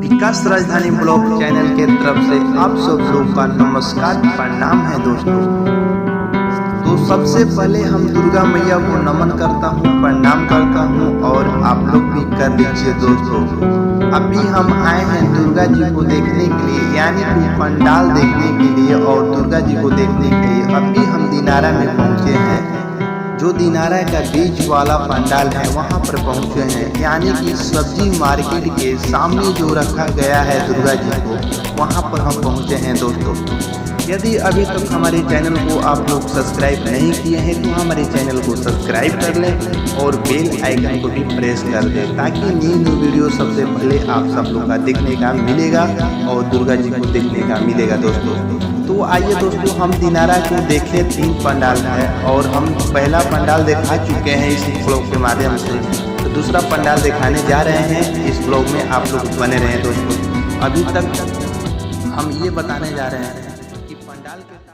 विकास राजधानी blog channel के तरफ से आप सब लोग का नमस्कार प्रणाम है दोस्तों। तो सबसे पहले हम दुर्गा मैया को नमन करता हूँ, प्रणाम करता हूँ और आप लोग भी कर लीजिए दोस्तों। अभी हम आए हैं दुर्गा जी को देखने के लिए, यानी कि पंडाल देखने के लिए और दुर्गा जी को देखने के लिए अभी हम दिनारा में पहुँचे हैं। जो दिनारा का बीच वाला पंडाल है वहां पर पहुंचे हैं, यानी कि सब्जी मार्केट के सामने जो रखा गया है दुर्गा जी को, वहां पर हम पहुंचे हैं दोस्तों। यदि अभी तक हमारे चैनल को आप लोग सब्सक्राइब नहीं किए हैं तो हमारे चैनल को सब्सक्राइब कर लें और बेल आइकन को भी प्रेस कर दें, ताकि न्यू वीडियो सबसे पहले आप सब लोग का देखने का मिलेगा और दुर्गा जी को देखने का मिलेगा दोस्तों। तो आइए दोस्तों, हम दिनारा को देखे 3 पंडाल है और हम पहला पंडाल दिखा चुके हैं इस ब्लॉग के माध्यम से, तो दूसरा पंडाल दिखाने जा रहे हैं। इस ब्लॉग में आप लोग बने रहे दोस्तों। अभी तक हम ये बताने जा रहे हैं कि पंडाल के